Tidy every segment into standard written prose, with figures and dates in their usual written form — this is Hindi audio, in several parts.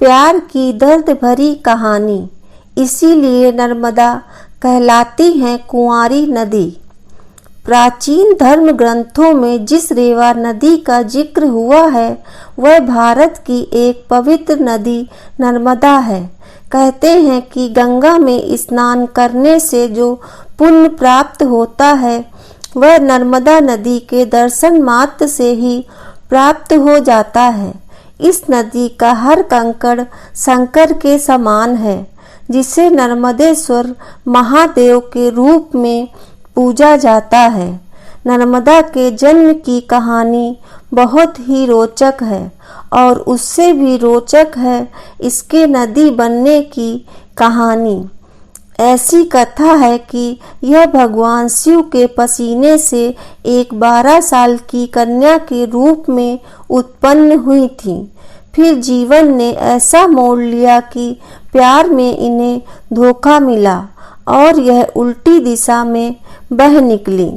प्यार की दर्द भरी कहानी, इसीलिए नर्मदा कहलाती है कुंवारी नदी। प्राचीन धर्म ग्रंथों में जिस रेवा नदी का जिक्र हुआ है वह भारत की एक पवित्र नदी नर्मदा है। कहते हैं कि गंगा में स्नान करने से जो पुण्य प्राप्त होता है वह नर्मदा नदी के दर्शन मात्र से ही प्राप्त हो जाता है। इस नदी का हर कंकड़ शंकर के समान है, जिसे नर्मदेश्वर महादेव के रूप में पूजा जाता है। नर्मदा के जन्म की कहानी बहुत ही रोचक है और उससे भी रोचक है इसके नदी बनने की कहानी। ऐसी कथा है कि यह भगवान शिव के पसीने से एक 12 साल की कन्या के रूप में उत्पन्न हुई थी। फिर जीवन ने ऐसा मोड़ लिया कि प्यार में इन्हें धोखा मिला और यह उल्टी दिशा में बह निकली।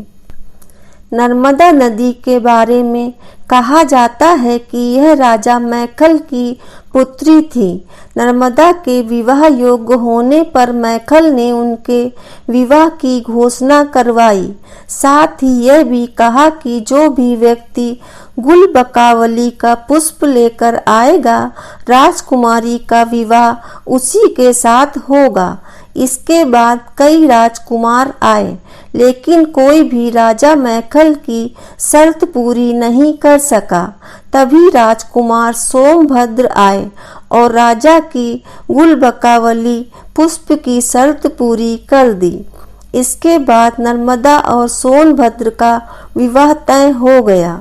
नर्मदा नदी के बारे में कहा जाता है कि यह राजा मैखल की पुत्री थी। नर्मदा के विवाह योग्य होने पर मैखल ने उनके विवाह की घोषणा करवाई। साथ ही यह भी कहा कि जो भी व्यक्ति गुलबकावली का पुष्प लेकर आएगा, राजकुमारी का विवाह उसी के साथ होगा। इसके बाद कई राजकुमार आए, लेकिन कोई भी राजा मैखल की शर्त पूरी नहीं कर सका। तभी राजकुमार सोमभद्र आए और राजा की गुलबकावली पुष्प की शर्त पूरी कर दी। इसके बाद नर्मदा और सोमभद्र का विवाह तय हो गया।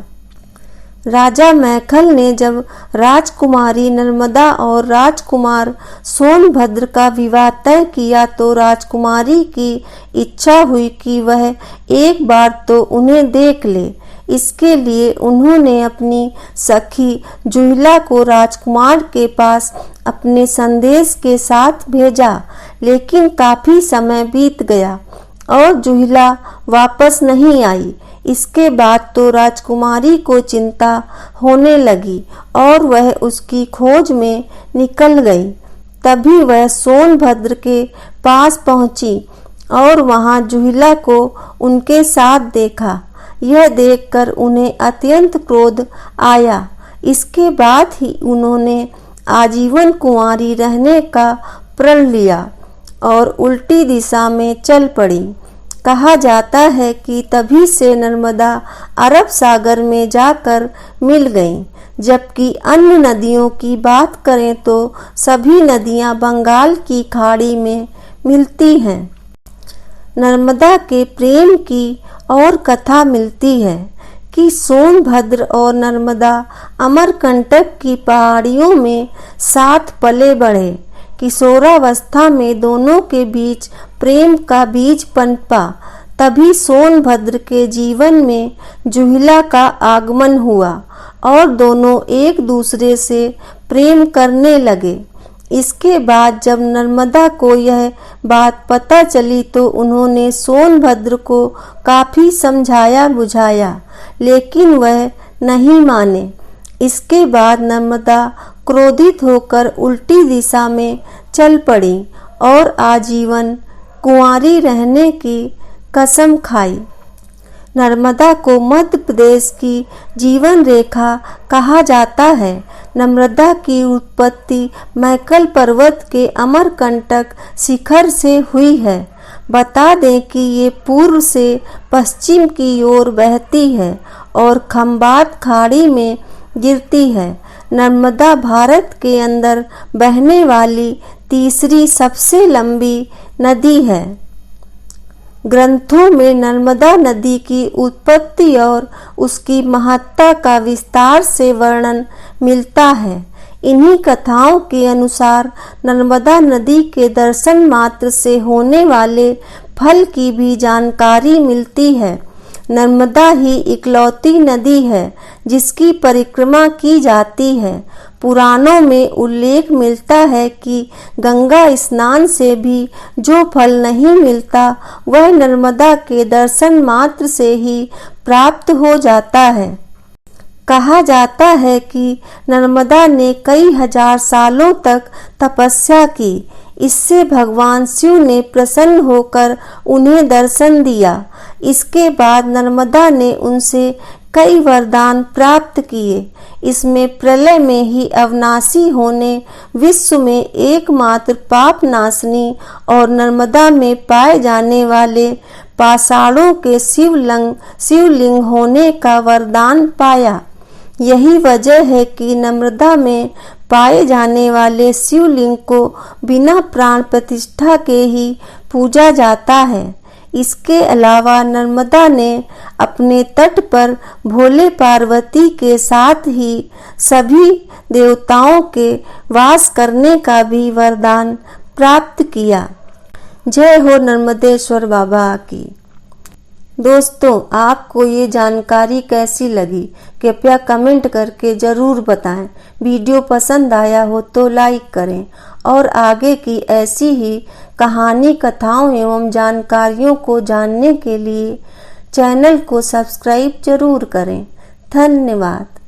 राजा मैखल ने जब राजकुमारी नर्मदा और राजकुमार सोमभद्र का विवाह तय किया तो राजकुमारी की इच्छा हुई कि वह एक बार तो उन्हें देख ले। इसके लिए उन्होंने अपनी सखी जुहिला को राजकुमार के पास अपने संदेश के साथ भेजा, लेकिन काफी समय बीत गया और जुहिला वापस नहीं आई। इसके बाद तो राजकुमारी को चिंता होने लगी और वह उसकी खोज में निकल गई। तभी वह सोनभद्र के पास पहुंची और वहां जुहिला को उनके साथ देखा। यह देखकर उन्हें अत्यंत क्रोध आया। इसके बाद ही उन्होंने आजीवन कुंवारी रहने का प्रण लिया और उल्टी दिशा में चल पड़ी। कहा जाता है कि तभी से नर्मदा अरब सागर में जाकर मिल गईं, जबकि अन्य नदियों की बात करें तो सभी नदियां बंगाल की खाड़ी में मिलती हैं। नर्मदा के प्रेम की और कथा मिलती है कि सोनभद्र और नर्मदा अमरकंटक की पहाड़ियों में साथ पले बढ़े। किशोरावस्था में दोनों के बीच प्रेम का बीज पनपा। तभी सोनभद्र के जीवन में जुहिला का आगमन हुआ और दोनों एक दूसरे से प्रेम करने लगे। इसके बाद जब नर्मदा को यह बात पता चली तो उन्होंने सोनभद्र को काफी समझाया बुझाया, लेकिन वह नहीं माने। इसके बाद नर्मदा क्रोधित होकर उल्टी दिशा में चल पड़ी और आजीवन कुंवारी रहने की कसम खाई। नर्मदा को मध्य प्रदेश की जीवन रेखा कहा जाता है। नर्मदा की उत्पत्ति मैकल पर्वत के अमरकंटक शिखर से हुई है। बता दें कि ये पूर्व से पश्चिम की ओर बहती है और खंबात खाड़ी में गिरती है। नर्मदा भारत के अंदर बहने वाली तीसरी सबसे लंबी नदी है। ग्रंथों में नर्मदा नदी की उत्पत्ति और उसकी महत्ता का विस्तार से वर्णन मिलता है। इन्हीं कथाओं के अनुसार नर्मदा नदी के दर्शन मात्र से होने वाले फल की भी जानकारी मिलती है। नर्मदा ही इकलौती नदी है जिसकी परिक्रमा की जाती है। पुराणों में उल्लेख मिलता है कि गंगा स्नान से भी जो फल नहीं मिलता वह नर्मदा के दर्शन मात्र से ही प्राप्त हो जाता है। कहा जाता है कि नर्मदा ने कई हजार सालों तक तपस्या की। इससे भगवान शिव ने प्रसन्न होकर उन्हें दर्शन दिया। इसके बाद नर्मदा ने उनसे कई वरदान प्राप्त किए। इसमें प्रलय में ही अविनाशी होने, विश्व में एकमात्र पाप नाशनी और नर्मदा में पाए जाने वाले पाषाणों के शिवलिंग होने का वरदान पाया। यही वजह है कि नर्मदा में पाए जाने वाले शिवलिंग को बिना प्राण प्रतिष्ठा के ही पूजा जाता है। इसके अलावा नर्मदा ने अपने तट पर भोले पार्वती के साथ ही सभी देवताओं के वास करने का भी वरदान प्राप्त किया। जय हो नर्मदेश्वर बाबा की। दोस्तों, आपको ये जानकारी कैसी लगी कृपया कमेंट करके ज़रूर बताएं। वीडियो पसंद आया हो तो लाइक करें और आगे की ऐसी ही कहानी, कथाओं एवं जानकारियों को जानने के लिए चैनल को सब्सक्राइब जरूर करें। धन्यवाद।